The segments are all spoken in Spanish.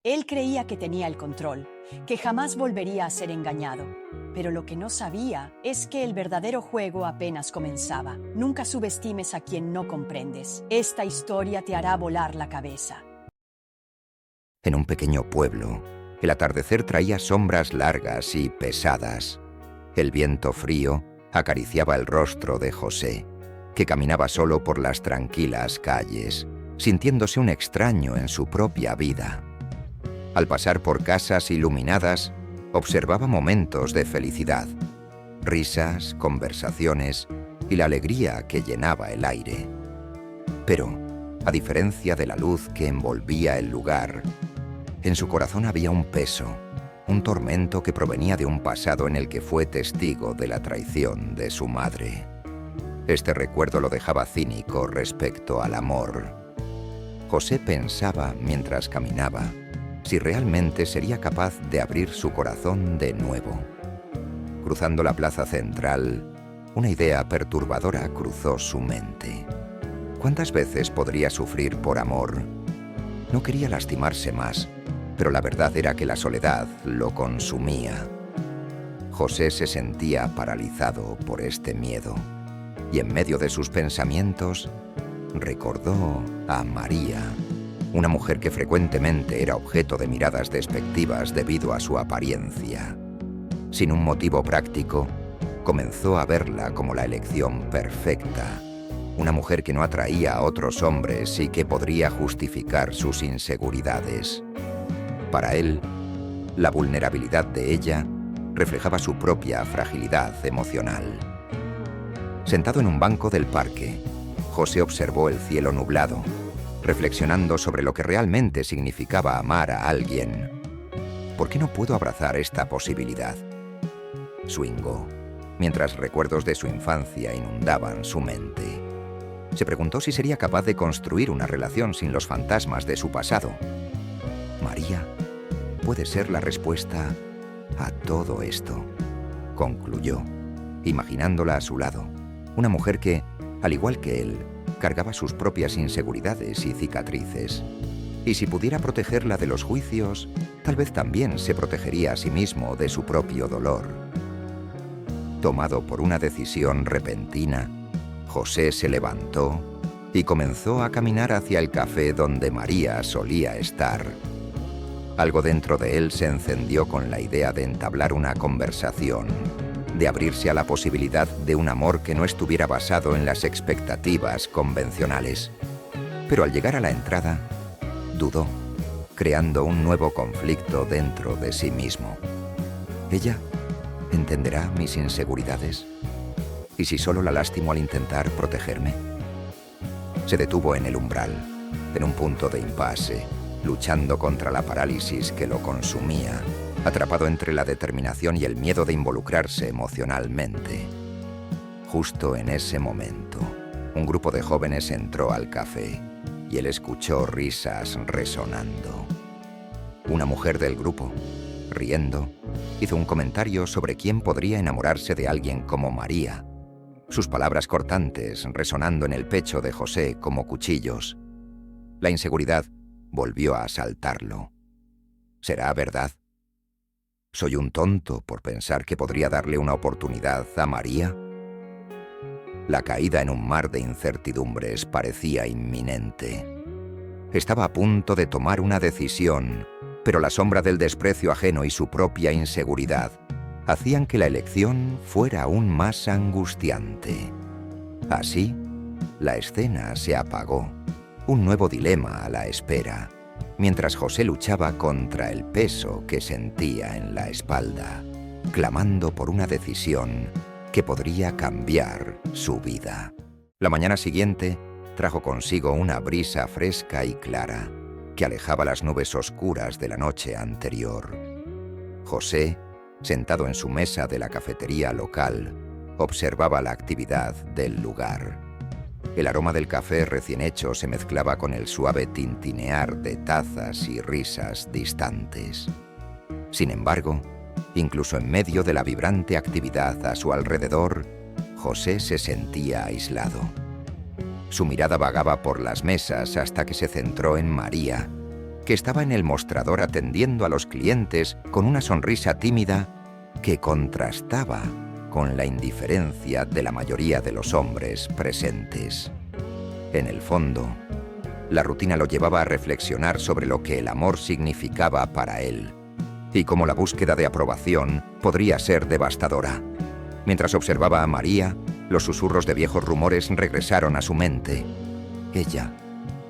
Él creía que tenía el control, que jamás volvería a ser engañado. Pero lo que no sabía es que el verdadero juego apenas comenzaba. Nunca subestimes a quien no comprendes. Esta historia te hará volar la cabeza. En un pequeño pueblo, el atardecer traía sombras largas y pesadas. El viento frío acariciaba el rostro de José, que caminaba solo por las tranquilas calles, sintiéndose un extraño en su propia vida. Al pasar por casas iluminadas, observaba momentos de felicidad, risas, conversaciones y la alegría que llenaba el aire. Pero, a diferencia de la luz que envolvía el lugar, en su corazón había un peso, un tormento que provenía de un pasado en el que fue testigo de la traición de su madre. Este recuerdo lo dejaba cínico respecto al amor. José pensaba mientras caminaba si realmente sería capaz de abrir su corazón de nuevo. Cruzando la plaza central, una idea perturbadora cruzó su mente. ¿Cuántas veces podría sufrir por amor? No quería lastimarse más, pero la verdad era que la soledad lo consumía. José se sentía paralizado por este miedo, y en medio de sus pensamientos recordó a María, una mujer que frecuentemente era objeto de miradas despectivas debido a su apariencia. Sin un motivo práctico, comenzó a verla como la elección perfecta, una mujer que no atraía a otros hombres y que podría justificar sus inseguridades. Para él, la vulnerabilidad de ella reflejaba su propia fragilidad emocional. Sentado en un banco del parque, José observó el cielo nublado, reflexionando sobre lo que realmente significaba amar a alguien. ¿Por qué no puedo abrazar esta posibilidad? Swingó, mientras recuerdos de su infancia inundaban su mente. Se preguntó si sería capaz de construir una relación sin los fantasmas de su pasado. María puede ser la respuesta a todo esto, concluyó, imaginándola a su lado, una mujer que, al igual que él, cargaba sus propias inseguridades y cicatrices. Y si pudiera protegerla de los juicios, tal vez también se protegería a sí mismo de su propio dolor. Tomado por una decisión repentina, José se levantó y comenzó a caminar hacia el café donde María solía estar. Algo dentro de él se encendió con la idea de entablar una conversación, de abrirse a la posibilidad de un amor que no estuviera basado en las expectativas convencionales. Pero al llegar a la entrada, dudó, creando un nuevo conflicto dentro de sí mismo. ¿Ella entenderá mis inseguridades? ¿Y si solo la lastimo al intentar protegerme? Se detuvo en el umbral, en un punto de impasse, luchando contra la parálisis que lo consumía, atrapado entre la determinación y el miedo de involucrarse emocionalmente. Justo en ese momento, un grupo de jóvenes entró al café y él escuchó risas resonando. Una mujer del grupo, riendo, hizo un comentario sobre quién podría enamorarse de alguien como María, sus palabras cortantes resonando en el pecho de José como cuchillos. La inseguridad volvió a asaltarlo. ¿Será verdad? ¿Soy un tonto por pensar que podría darle una oportunidad a María? La caída en un mar de incertidumbres parecía inminente. Estaba a punto de tomar una decisión, pero la sombra del desprecio ajeno y su propia inseguridad hacían que la elección fuera aún más angustiante. Así, la escena se apagó, un nuevo dilema a la espera, mientras José luchaba contra el peso que sentía en la espalda, clamando por una decisión que podría cambiar su vida. La mañana siguiente trajo consigo una brisa fresca y clara que alejaba las nubes oscuras de la noche anterior. José, sentado en su mesa de la cafetería local, observaba la actividad del lugar. El aroma del café recién hecho se mezclaba con el suave tintinear de tazas y risas distantes. Sin embargo, incluso en medio de la vibrante actividad a su alrededor, José se sentía aislado. Su mirada vagaba por las mesas hasta que se centró en María, que estaba en el mostrador atendiendo a los clientes con una sonrisa tímida que contrastaba con la indiferencia de la mayoría de los hombres presentes. En el fondo, la rutina lo llevaba a reflexionar sobre lo que el amor significaba para él y cómo la búsqueda de aprobación podría ser devastadora. Mientras observaba a María, los susurros de viejos rumores regresaron a su mente. Ella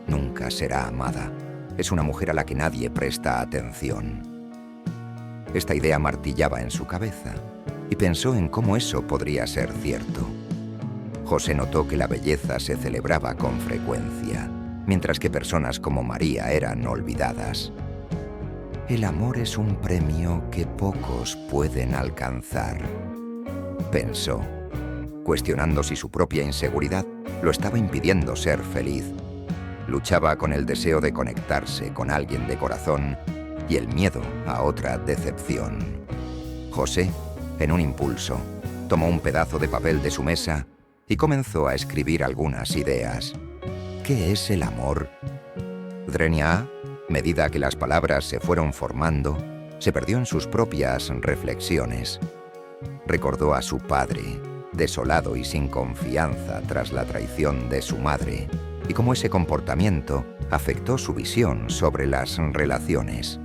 nunca será amada. Es una mujer a la que nadie presta atención. Esta idea martillaba en su cabeza y pensó en cómo eso podría ser cierto. José notó que la belleza se celebraba con frecuencia, mientras que personas como María eran olvidadas. El amor es un premio que pocos pueden alcanzar, pensó, cuestionando si su propia inseguridad lo estaba impidiendo ser feliz. Luchaba con el deseo de conectarse con alguien de corazón y el miedo a otra decepción. José, en un impulso, tomó un pedazo de papel de su mesa y comenzó a escribir algunas ideas. ¿Qué es el amor? Drenia, a medida que las palabras se fueron formando, se perdió en sus propias reflexiones. Recordó a su padre, desolado y sin confianza tras la traición de su madre, y cómo ese comportamiento afectó su visión sobre las relaciones.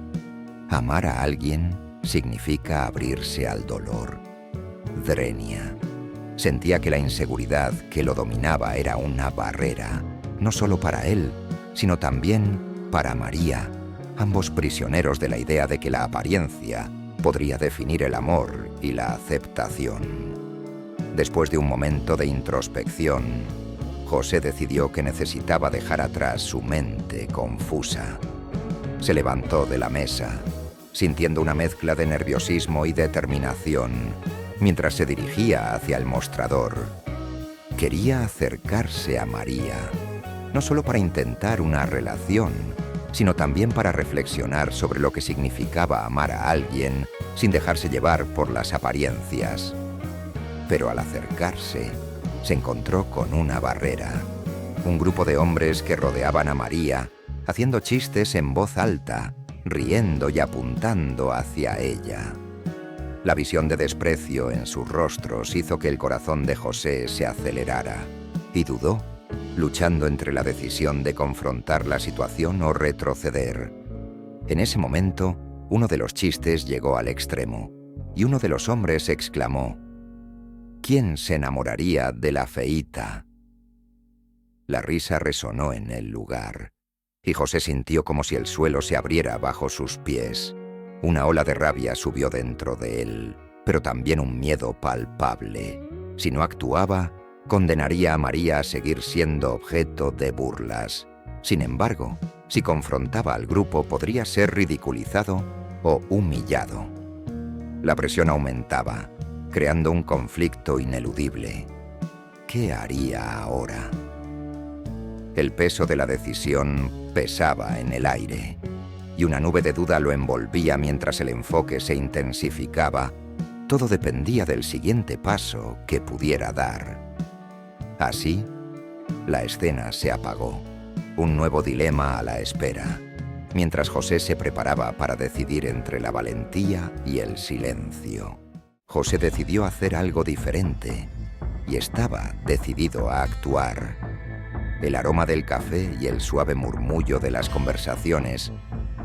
Amar a alguien significa abrirse al dolor. Drenia sentía que la inseguridad que lo dominaba era una barrera, no solo para él, sino también para María, ambos prisioneros de la idea de que la apariencia podría definir el amor y la aceptación. Después de un momento de introspección, José decidió que necesitaba dejar atrás su mente confusa. Se levantó de la mesa, sintiendo una mezcla de nerviosismo y determinación, mientras se dirigía hacia el mostrador. Quería acercarse a María, no solo para intentar una relación, sino también para reflexionar sobre lo que significaba amar a alguien sin dejarse llevar por las apariencias. Pero al acercarse, se encontró con una barrera. Un grupo de hombres que rodeaban a María, haciendo chistes en voz alta, riendo y apuntando hacia ella. La visión de desprecio en sus rostros hizo que el corazón de José se acelerara y dudó, luchando entre la decisión de confrontar la situación o retroceder. En ese momento, uno de los chistes llegó al extremo y uno de los hombres exclamó: ¿Quién se enamoraría de la feíta? La risa resonó en el lugar y José sintió como si el suelo se abriera bajo sus pies. Una ola de rabia subió dentro de él, pero también un miedo palpable. Si no actuaba, condenaría a María a seguir siendo objeto de burlas. Sin embargo, si confrontaba al grupo, podría ser ridiculizado o humillado. La presión aumentaba, creando un conflicto ineludible. ¿Qué haría ahora? El peso de la decisión pesaba en el aire, y una nube de duda lo envolvía mientras el enfoque se intensificaba. Todo dependía del siguiente paso que pudiera dar. Así, la escena se apagó, un nuevo dilema a la espera, mientras José se preparaba para decidir entre la valentía y el silencio. José decidió hacer algo diferente y estaba decidido a actuar. El aroma del café y el suave murmullo de las conversaciones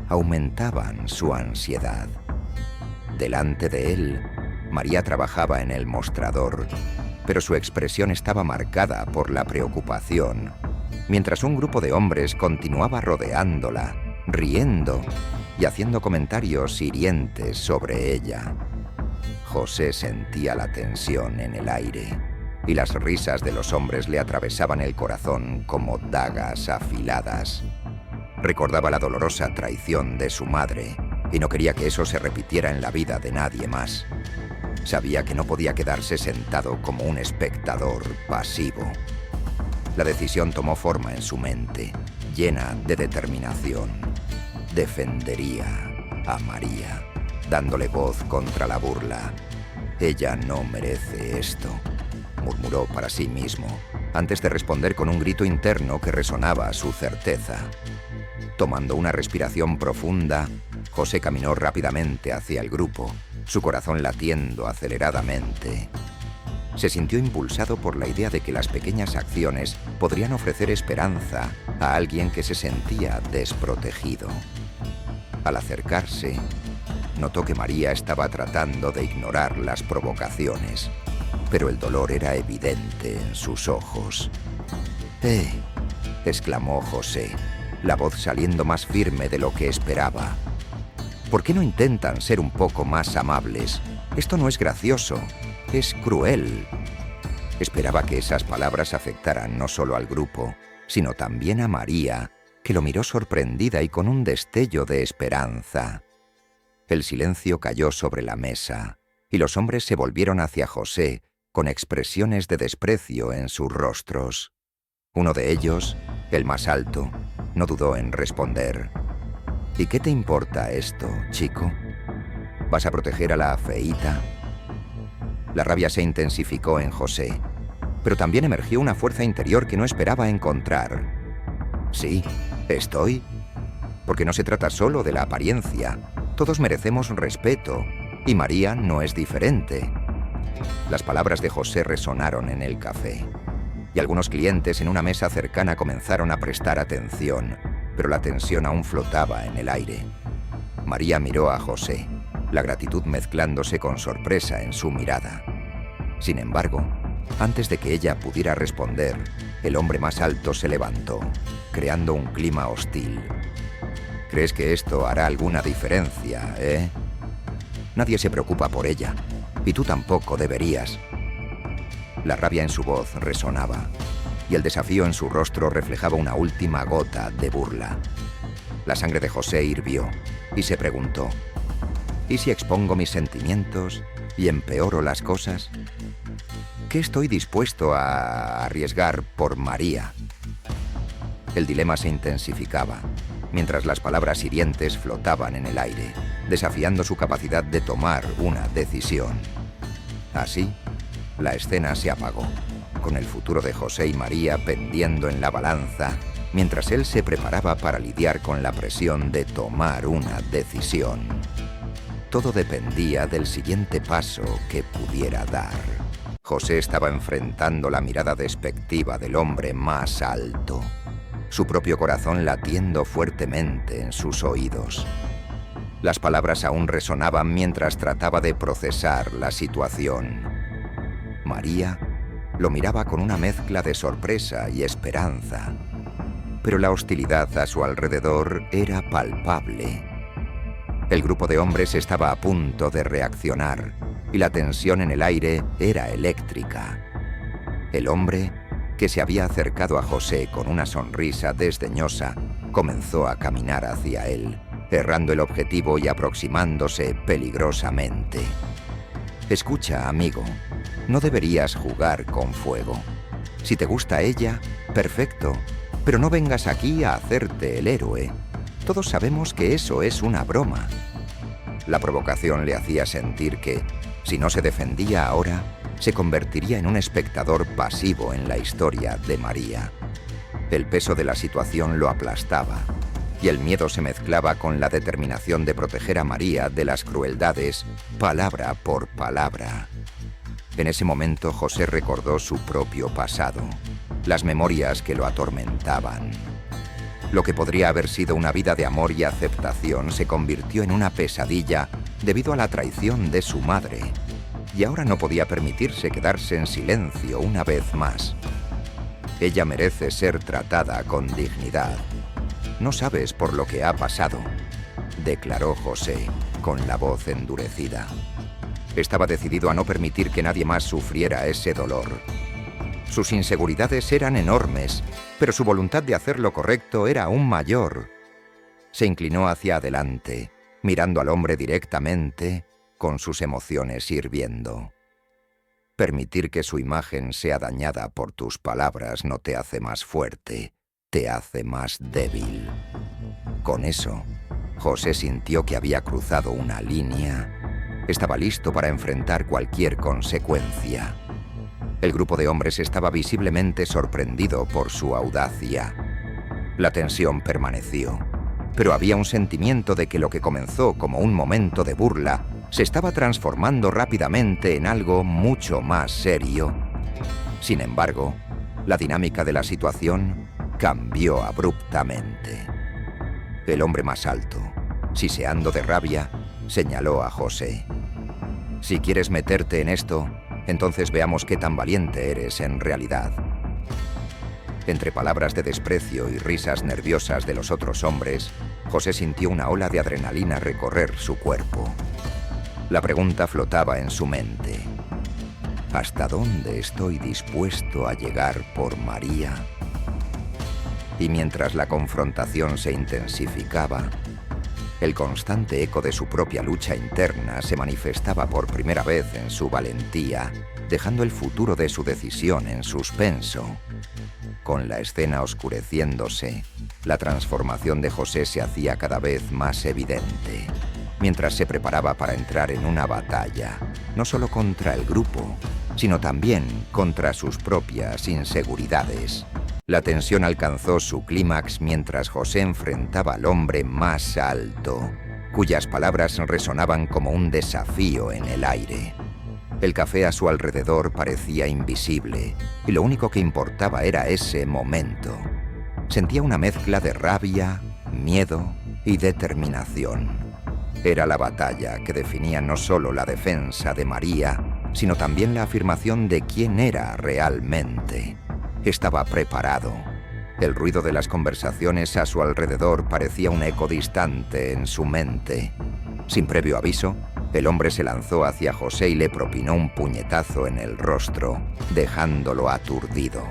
aumentaban su ansiedad. Delante de él, María trabajaba en el mostrador, pero su expresión estaba marcada por la preocupación, mientras un grupo de hombres continuaba rodeándola, riendo y haciendo comentarios hirientes sobre ella. José sentía la tensión en el aire, y las risas de los hombres le atravesaban el corazón como dagas afiladas. Recordaba la dolorosa traición de su madre y no quería que eso se repitiera en la vida de nadie más. Sabía que no podía quedarse sentado como un espectador pasivo. La decisión tomó forma en su mente, llena de determinación. Defendería a María, dándole voz contra la burla. Ella no merece esto, murmuró para sí mismo, antes de responder con un grito interno que resonaba a su certeza. Tomando una respiración profunda, José caminó rápidamente hacia el grupo, su corazón latiendo aceleradamente. Se sintió impulsado por la idea de que las pequeñas acciones podrían ofrecer esperanza a alguien que se sentía desprotegido. Al acercarse, notó que María estaba tratando de ignorar las provocaciones, pero el dolor era evidente en sus ojos. —exclamó José, la voz saliendo más firme de lo que esperaba. ¿Por qué no intentan ser un poco más amables? Esto no es gracioso, es cruel. Esperaba que esas palabras afectaran no solo al grupo, sino también a María, que lo miró sorprendida y con un destello de esperanza. El silencio cayó sobre la mesa, y los hombres se volvieron hacia José con expresiones de desprecio en sus rostros. Uno de ellos, el más alto, no dudó en responder. —¿Y qué te importa esto, chico? ¿Vas a proteger a la feíta? La rabia se intensificó en José, pero también emergió una fuerza interior que no esperaba encontrar. Sí, estoy. Porque no se trata solo de la apariencia. Todos merecemos respeto, y María no es diferente. Las palabras de José resonaron en el café, y algunos clientes en una mesa cercana comenzaron a prestar atención, pero la tensión aún flotaba en el aire. María miró a José, la gratitud mezclándose con sorpresa en su mirada. Sin embargo, antes de que ella pudiera responder, el hombre más alto se levantó, creando un clima hostil. ¿Crees que esto hará alguna diferencia, Nadie se preocupa por ella, y tú tampoco deberías. La rabia en su voz resonaba, y el desafío en su rostro reflejaba una última gota de burla. La sangre de José hirvió, y se preguntó, ¿y si expongo mis sentimientos y empeoro las cosas? ¿Qué estoy dispuesto a arriesgar por María? El dilema se intensificaba, mientras las palabras hirientes flotaban en el aire, desafiando su capacidad de tomar una decisión. Así, la escena se apagó, con el futuro de José y María pendiendo en la balanza, mientras él se preparaba para lidiar con la presión de tomar una decisión. Todo dependía del siguiente paso que pudiera dar. José estaba enfrentando la mirada despectiva del hombre más alto, su propio corazón latiendo fuertemente en sus oídos. Las palabras aún resonaban mientras trataba de procesar la situación. María lo miraba con una mezcla de sorpresa y esperanza, pero la hostilidad a su alrededor era palpable. El grupo de hombres estaba a punto de reaccionar, y la tensión en el aire era eléctrica. El hombre, que se había acercado a José con una sonrisa desdeñosa, comenzó a caminar hacia él, errando el objetivo y aproximándose peligrosamente. Escucha, amigo, no deberías jugar con fuego. Si te gusta ella, perfecto, pero no vengas aquí a hacerte el héroe. Todos sabemos que eso es una broma. La provocación le hacía sentir que, si no se defendía ahora, se convertiría en un espectador pasivo en la historia de María. El peso de la situación lo aplastaba, y el miedo se mezclaba con la determinación de proteger a María de las crueldades, palabra por palabra. En ese momento José recordó su propio pasado, las memorias que lo atormentaban. Lo que podría haber sido una vida de amor y aceptación se convirtió en una pesadilla debido a la traición de su madre, y ahora no podía permitirse quedarse en silencio una vez más. Ella merece ser tratada con dignidad. No sabes por lo que ha pasado, declaró José, con la voz endurecida. Estaba decidido a no permitir que nadie más sufriera ese dolor. Sus inseguridades eran enormes, pero su voluntad de hacer lo correcto era aún mayor. Se inclinó hacia adelante, mirando al hombre directamente, con sus emociones hirviendo. Permitir que su imagen sea dañada por tus palabras no te hace más fuerte, te hace más débil. Con eso, José sintió que había cruzado una línea. Estaba listo para enfrentar cualquier consecuencia. El grupo de hombres estaba visiblemente sorprendido por su audacia. La tensión permaneció, pero había un sentimiento de que lo que comenzó como un momento de burla se estaba transformando rápidamente en algo mucho más serio. Sin embargo, la dinámica de la situación cambió abruptamente. El hombre más alto, siseando de rabia, señaló a José. «Si quieres meterte en esto, entonces veamos qué tan valiente eres en realidad». Entre palabras de desprecio y risas nerviosas de los otros hombres, José sintió una ola de adrenalina recorrer su cuerpo. La pregunta flotaba en su mente. ¿Hasta dónde estoy dispuesto a llegar por María? Y mientras la confrontación se intensificaba, el constante eco de su propia lucha interna se manifestaba por primera vez en su valentía, dejando el futuro de su decisión en suspenso. Con la escena oscureciéndose, la transformación de José se hacía cada vez más evidente, mientras se preparaba para entrar en una batalla, no solo contra el grupo, sino también contra sus propias inseguridades. La tensión alcanzó su clímax mientras José enfrentaba al hombre más alto, cuyas palabras resonaban como un desafío en el aire. El café a su alrededor parecía invisible, y lo único que importaba era ese momento. Sentía una mezcla de rabia, miedo y determinación. Era la batalla que definía no solo la defensa de María, sino también la afirmación de quién era realmente. Estaba preparado. El ruido de las conversaciones a su alrededor parecía un eco distante en su mente. Sin previo aviso, el hombre se lanzó hacia José y le propinó un puñetazo en el rostro, dejándolo aturdido.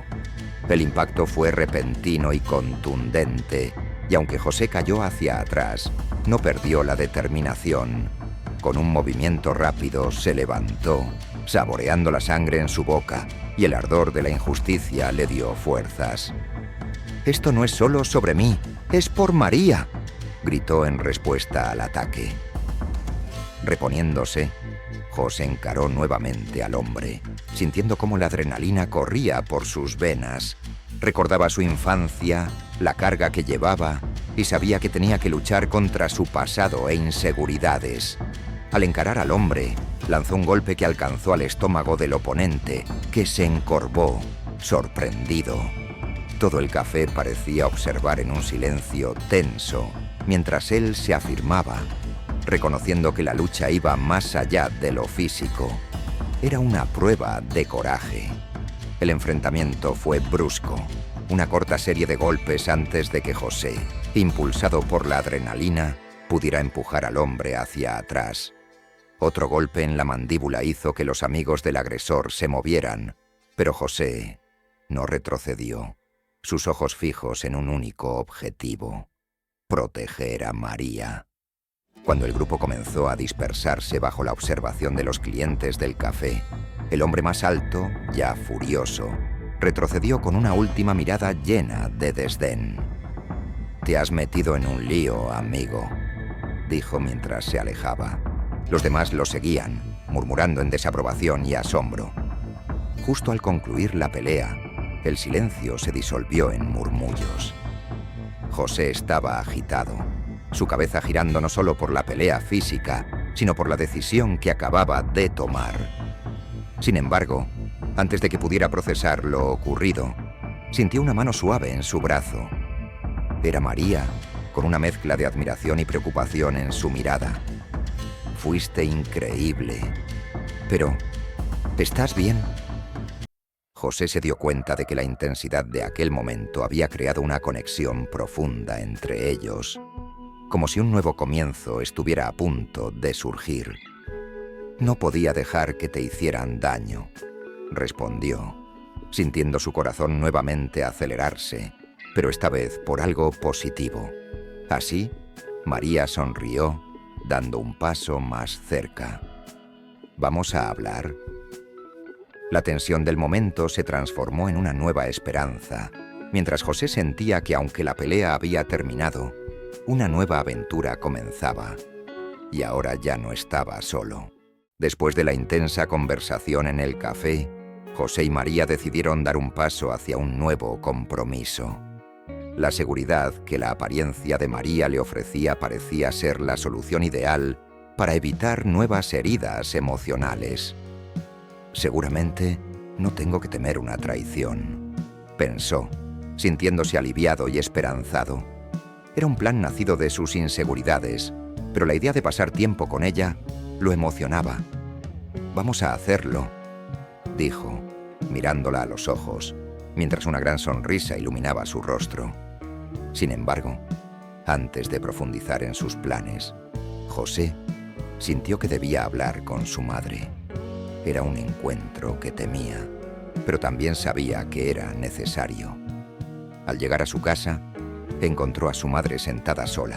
El impacto fue repentino y contundente, y aunque José cayó hacia atrás, no perdió la determinación. Con un movimiento rápido se levantó, saboreando la sangre en su boca, y el ardor de la injusticia le dio fuerzas. «Esto no es solo sobre mí, es por María», gritó en respuesta al ataque. Reponiéndose, José encaró nuevamente al hombre, sintiendo cómo la adrenalina corría por sus venas. Recordaba su infancia, la carga que llevaba, y sabía que tenía que luchar contra su pasado e inseguridades. Al encarar al hombre, lanzó un golpe que alcanzó al estómago del oponente, que se encorvó, sorprendido. Todo el café parecía observar en un silencio tenso, mientras él se afirmaba, reconociendo que la lucha iba más allá de lo físico. Era una prueba de coraje. El enfrentamiento fue brusco, una corta serie de golpes antes de que José, impulsado por la adrenalina, pudiera empujar al hombre hacia atrás. Otro golpe en la mandíbula hizo que los amigos del agresor se movieran, pero José no retrocedió, sus ojos fijos en un único objetivo: proteger a María. Cuando el grupo comenzó a dispersarse bajo la observación de los clientes del café, el hombre más alto, ya furioso, retrocedió con una última mirada llena de desdén. «Te has metido en un lío, amigo», dijo mientras se alejaba. Los demás lo seguían, murmurando en desaprobación y asombro. Justo al concluir la pelea, el silencio se disolvió en murmullos. José estaba agitado, su cabeza girando no solo por la pelea física, sino por la decisión que acababa de tomar. Sin embargo, antes de que pudiera procesar lo ocurrido, sintió una mano suave en su brazo. Era María, con una mezcla de admiración y preocupación en su mirada. «Fuiste increíble. Pero, ¿estás bien?» José se dio cuenta de que la intensidad de aquel momento había creado una conexión profunda entre ellos, como si un nuevo comienzo estuviera a punto de surgir. «No podía dejar que te hicieran daño», respondió, sintiendo su corazón nuevamente acelerarse, pero esta vez por algo positivo. Así, María sonrió, dando un paso más cerca. «¿Vamos a hablar?» La tensión del momento se transformó en una nueva esperanza, mientras José sentía que aunque la pelea había terminado, una nueva aventura comenzaba. Y ahora ya no estaba solo. Después de la intensa conversación en el café, José y María decidieron dar un paso hacia un nuevo compromiso. La seguridad que la apariencia de María le ofrecía parecía ser la solución ideal para evitar nuevas heridas emocionales. Seguramente no tengo que temer una traición, pensó, sintiéndose aliviado y esperanzado. Era un plan nacido de sus inseguridades, pero la idea de pasar tiempo con ella lo emocionaba. «Vamos a hacerlo», dijo, mirándola a los ojos, mientras una gran sonrisa iluminaba su rostro. Sin embargo, antes de profundizar en sus planes, José sintió que debía hablar con su madre. Era un encuentro que temía, pero también sabía que era necesario. Al llegar a su casa, encontró a su madre sentada sola.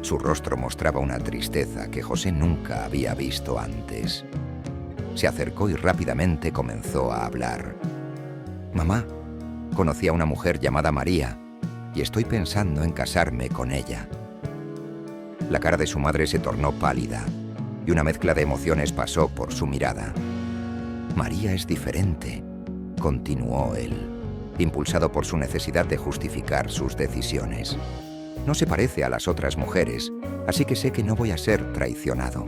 Su rostro mostraba una tristeza que José nunca había visto antes. Se acercó y rápidamente comenzó a hablar. «Mamá, conocí a una mujer llamada María y estoy pensando en casarme con ella». La cara de su madre se tornó pálida y una mezcla de emociones pasó por su mirada. «María es diferente», continuó él, impulsado por su necesidad de justificar sus decisiones. «No se parece a las otras mujeres, así que sé que no voy a ser traicionado».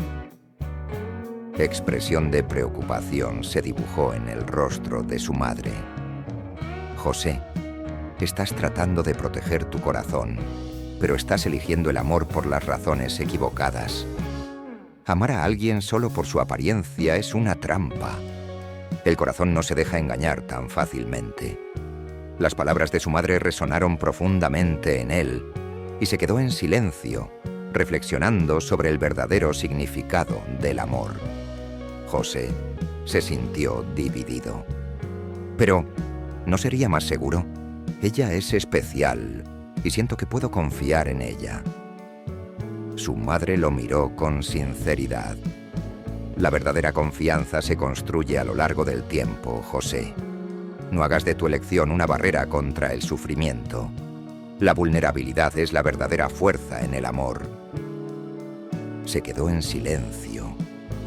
Expresión de preocupación se dibujó en el rostro de su madre. «José, estás tratando de proteger tu corazón, pero estás eligiendo el amor por las razones equivocadas. Amar a alguien solo por su apariencia es una trampa. El corazón no se deja engañar tan fácilmente». Las palabras de su madre resonaron profundamente en él y se quedó en silencio, reflexionando sobre el verdadero significado del amor. José se sintió dividido. «Pero, ¿no sería más seguro? Ella es especial y siento que puedo confiar en ella». Su madre lo miró con sinceridad. «La verdadera confianza se construye a lo largo del tiempo, José. No hagas de tu elección una barrera contra el sufrimiento. La vulnerabilidad es la verdadera fuerza en el amor». Se quedó en silencio,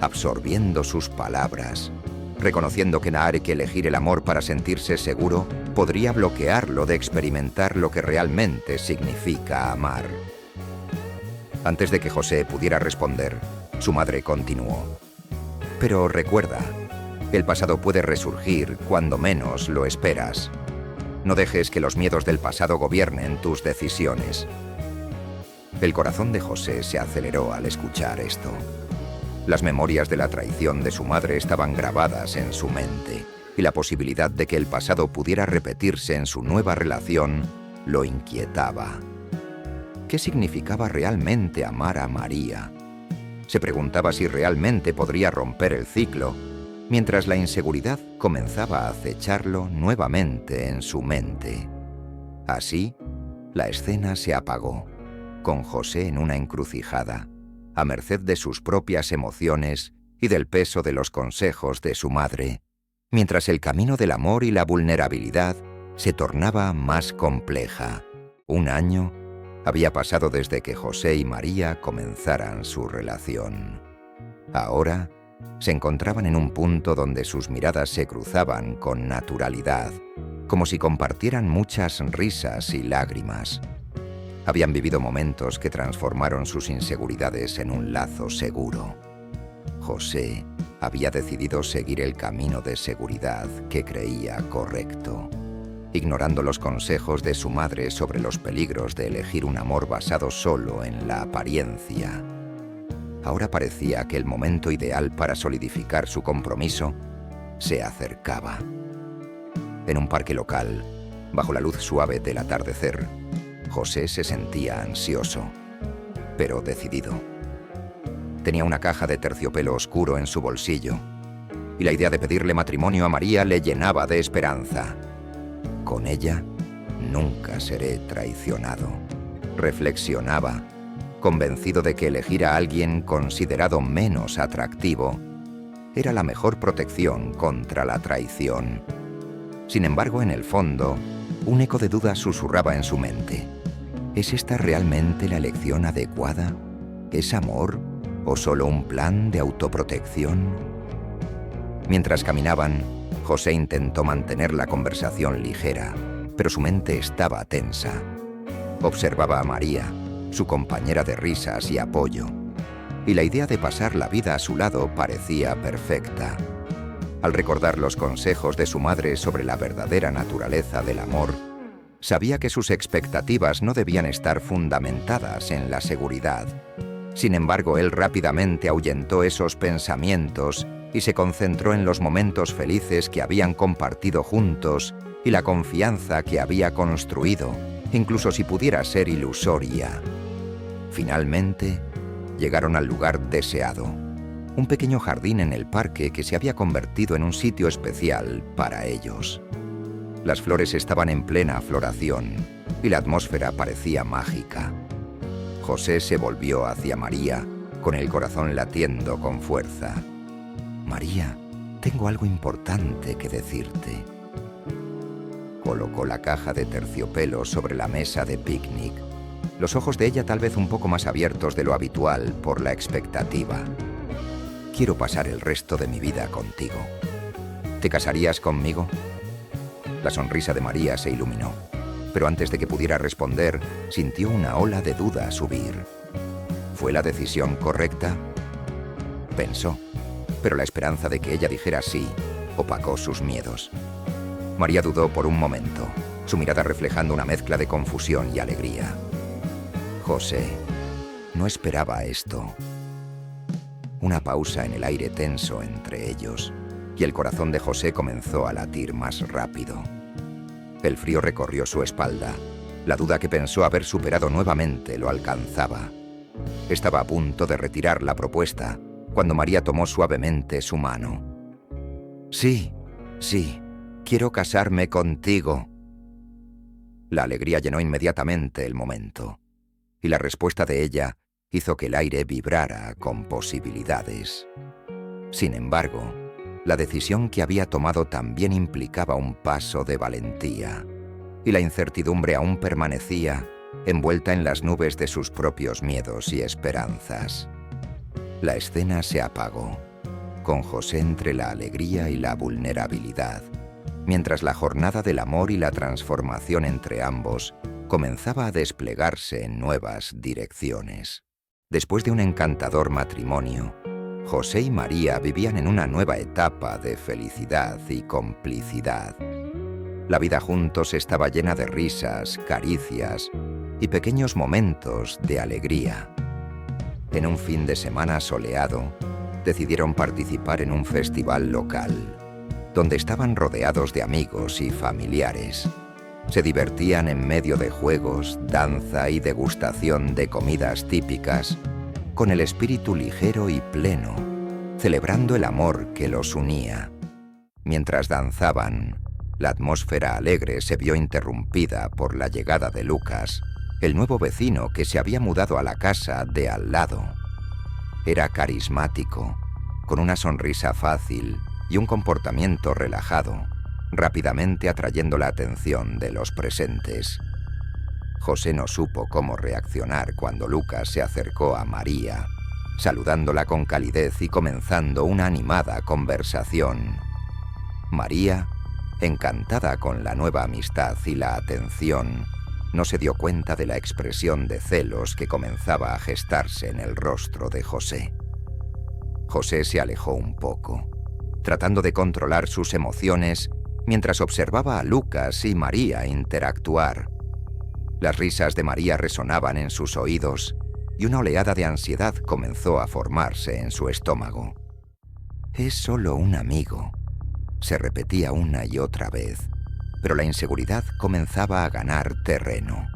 absorbiendo sus palabras, reconociendo que no hay que elegir el amor para sentirse seguro podría bloquearlo de experimentar lo que realmente significa amar. Antes de que José pudiera responder, su madre continuó. «Pero recuerda, el pasado puede resurgir cuando menos lo esperas. No dejes que los miedos del pasado gobiernen tus decisiones». El corazón de José se aceleró al escuchar esto. Las memorias de la traición de su madre estaban grabadas en su mente, y la posibilidad de que el pasado pudiera repetirse en su nueva relación lo inquietaba. ¿Qué significaba realmente amar a María? Se preguntaba si realmente podría romper el ciclo, mientras la inseguridad comenzaba a acecharlo nuevamente en su mente. Así, la escena se apagó, con José en una encrucijada, a merced de sus propias emociones y del peso de los consejos de su madre, mientras el camino del amor y la vulnerabilidad se tornaba más compleja. Un año había pasado desde que José y María comenzaran su relación. Ahora se encontraban en un punto donde sus miradas se cruzaban con naturalidad, como si compartieran muchas risas y lágrimas. Habían vivido momentos que transformaron sus inseguridades en un lazo seguro. José había decidido seguir el camino de seguridad que creía correcto, ignorando los consejos de su madre sobre los peligros de elegir un amor basado solo en la apariencia. Ahora parecía que el momento ideal para solidificar su compromiso se acercaba. En un parque local, bajo la luz suave del atardecer, José se sentía ansioso, pero decidido. Tenía una caja de terciopelo oscuro en su bolsillo, y la idea de pedirle matrimonio a María le llenaba de esperanza. Con ella nunca seré traicionado, reflexionaba, convencido de que elegir a alguien considerado menos atractivo era la mejor protección contra la traición. Sin embargo, en el fondo, un eco de duda susurraba en su mente. ¿Es esta realmente la elección adecuada? ¿Es amor o solo un plan de autoprotección? Mientras caminaban, José intentó mantener la conversación ligera, pero su mente estaba tensa. Observaba a María, su compañera de risas y apoyo, y la idea de pasar la vida a su lado parecía perfecta. Al recordar los consejos de su madre sobre la verdadera naturaleza del amor, sabía que sus expectativas no debían estar fundamentadas en la seguridad. Sin embargo, él rápidamente ahuyentó esos pensamientos y se concentró en los momentos felices que habían compartido juntos y la confianza que había construido, incluso si pudiera ser ilusoria. Finalmente, llegaron al lugar deseado, un pequeño jardín en el parque que se había convertido en un sitio especial para ellos. Las flores estaban en plena floración y la atmósfera parecía mágica. José se volvió hacia María, con el corazón latiendo con fuerza. «María, tengo algo importante que decirte». Colocó la caja de terciopelo sobre la mesa de picnic, los ojos de ella tal vez un poco más abiertos de lo habitual por la expectativa. «Quiero pasar el resto de mi vida contigo. ¿Te casarías conmigo?». La sonrisa de María se iluminó, pero antes de que pudiera responder, sintió una ola de duda subir. ¿Fue la decisión correcta? Pensó, pero la esperanza de que ella dijera sí opacó sus miedos. María dudó por un momento, su mirada reflejando una mezcla de confusión y alegría. José no esperaba esto. Una pausa en el aire tenso entre ellos, y el corazón de José comenzó a latir más rápido. El frío recorrió su espalda. La duda que pensó haber superado nuevamente lo alcanzaba. Estaba a punto de retirar la propuesta, cuando María tomó suavemente su mano. «Sí, sí, quiero casarme contigo». La alegría llenó inmediatamente el momento, y la respuesta de ella hizo que el aire vibrara con posibilidades. Sin embargo, la decisión que había tomado también implicaba un paso de valentía, y la incertidumbre aún permanecía, envuelta en las nubes de sus propios miedos y esperanzas. La escena se apagó, con José entre la alegría y la vulnerabilidad, mientras la jornada del amor y la transformación entre ambos comenzaba a desplegarse en nuevas direcciones. Después de un encantador matrimonio, José y María vivían en una nueva etapa de felicidad y complicidad. La vida juntos estaba llena de risas, caricias y pequeños momentos de alegría. En un fin de semana soleado, decidieron participar en un festival local, donde estaban rodeados de amigos y familiares. Se divertían en medio de juegos, danza y degustación de comidas típicas, con el espíritu ligero y pleno, celebrando el amor que los unía. Mientras danzaban, la atmósfera alegre se vio interrumpida por la llegada de Lucas, el nuevo vecino que se había mudado a la casa de al lado. Era carismático, con una sonrisa fácil y un comportamiento relajado, rápidamente atrayendo la atención de los presentes. José no supo cómo reaccionar cuando Lucas se acercó a María, saludándola con calidez y comenzando una animada conversación. María, encantada con la nueva amistad y la atención, no se dio cuenta de la expresión de celos que comenzaba a gestarse en el rostro de José. José se alejó un poco, tratando de controlar sus emociones mientras observaba a Lucas y María interactuar. Las risas de María resonaban en sus oídos y una oleada de ansiedad comenzó a formarse en su estómago. «Es solo un amigo», se repetía una y otra vez, pero la inseguridad comenzaba a ganar terreno.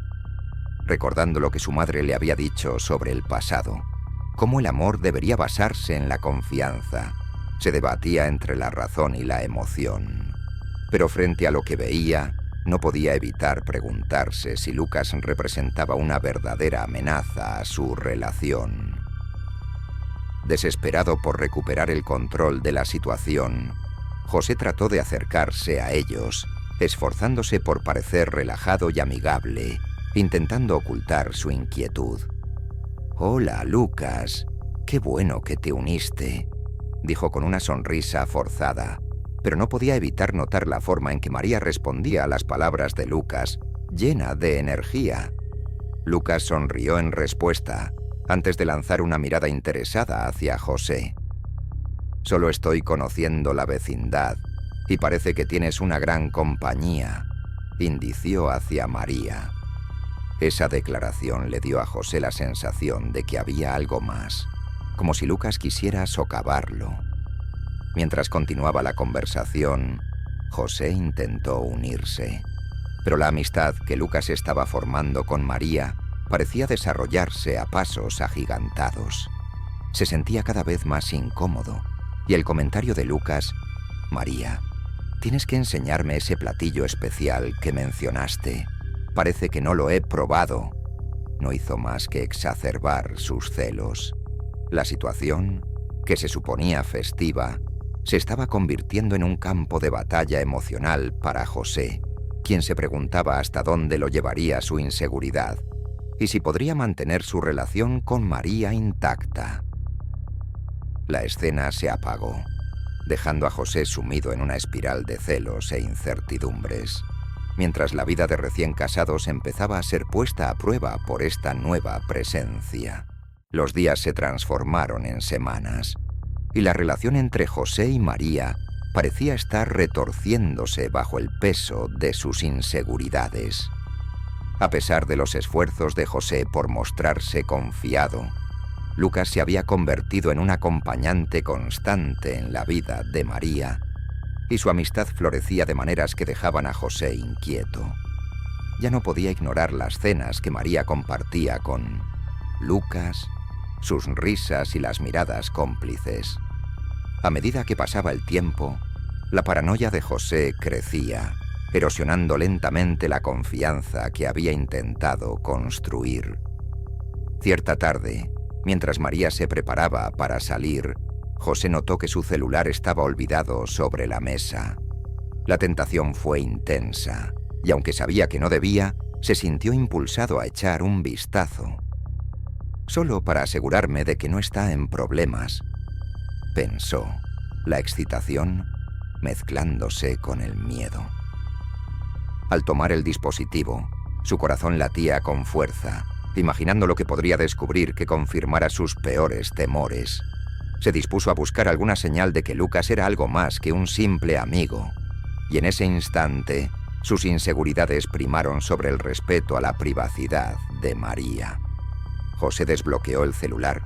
Recordando lo que su madre le había dicho sobre el pasado, cómo el amor debería basarse en la confianza, se debatía entre la razón y la emoción. Pero frente a lo que veía, no podía evitar preguntarse si Lucas representaba una verdadera amenaza a su relación. Desesperado por recuperar el control de la situación, José trató de acercarse a ellos, esforzándose por parecer relajado y amigable, intentando ocultar su inquietud. «Hola, Lucas. Qué bueno que te uniste», dijo con una sonrisa forzada, pero no podía evitar notar la forma en que María respondía a las palabras de Lucas, llena de energía. Lucas sonrió en respuesta, antes de lanzar una mirada interesada hacia José. «Solo estoy conociendo la vecindad, y parece que tienes una gran compañía», indició hacia María. Esa declaración le dio a José la sensación de que había algo más, como si Lucas quisiera socavarlo. Mientras continuaba la conversación, José intentó unirse, pero la amistad que Lucas estaba formando con María parecía desarrollarse a pasos agigantados. Se sentía cada vez más incómodo, y el comentario de Lucas, «María, tienes que enseñarme ese platillo especial que mencionaste. Parece que no lo he probado», no hizo más que exacerbar sus celos. La situación, que se suponía festiva, se estaba convirtiendo en un campo de batalla emocional para José, quien se preguntaba hasta dónde lo llevaría su inseguridad y si podría mantener su relación con María intacta. La escena se apagó, dejando a José sumido en una espiral de celos e incertidumbres, mientras la vida de recién casados empezaba a ser puesta a prueba por esta nueva presencia. Los días se transformaron en semanas, y la relación entre José y María parecía estar retorciéndose bajo el peso de sus inseguridades. A pesar de los esfuerzos de José por mostrarse confiado, Lucas se había convertido en un acompañante constante en la vida de María, y su amistad florecía de maneras que dejaban a José inquieto. Ya no podía ignorar las cenas que María compartía con Lucas, sus risas y las miradas cómplices. A medida que pasaba el tiempo, la paranoia de José crecía, erosionando lentamente la confianza que había intentado construir. Cierta tarde, mientras María se preparaba para salir, José notó que su celular estaba olvidado sobre la mesa. La tentación fue intensa, y aunque sabía que no debía, se sintió impulsado a echar un vistazo. «Solo para asegurarme de que no está en problemas», pensó, la excitación mezclándose con el miedo. Al tomar el dispositivo, su corazón latía con fuerza, imaginando lo que podría descubrir que confirmara sus peores temores. Se dispuso a buscar alguna señal de que Lucas era algo más que un simple amigo, y en ese instante sus inseguridades primaron sobre el respeto a la privacidad de María. José desbloqueó el celular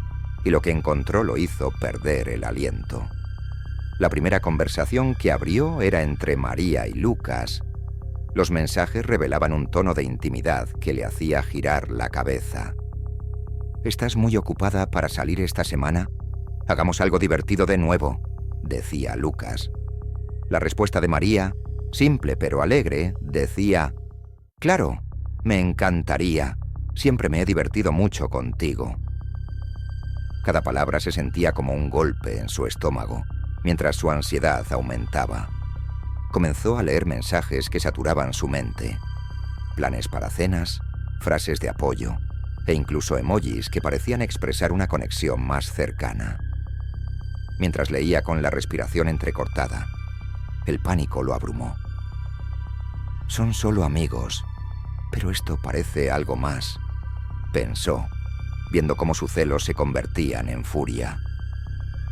y lo que encontró lo hizo perder el aliento. La primera conversación que abrió era entre María y Lucas. Los mensajes revelaban un tono de intimidad que le hacía girar la cabeza. «¿Estás muy ocupada para salir esta semana? Hagamos algo divertido de nuevo», decía Lucas. La respuesta de María, simple pero alegre, decía: «Claro, me encantaría. Siempre me he divertido mucho contigo». Cada palabra se sentía como un golpe en su estómago, mientras su ansiedad aumentaba. Comenzó a leer mensajes que saturaban su mente. Planes para cenas, frases de apoyo e incluso emojis que parecían expresar una conexión más cercana. Mientras leía con la respiración entrecortada, el pánico lo abrumó. «Son solo amigos, pero esto parece algo más», pensó, viendo cómo sus celos se convertían en furia.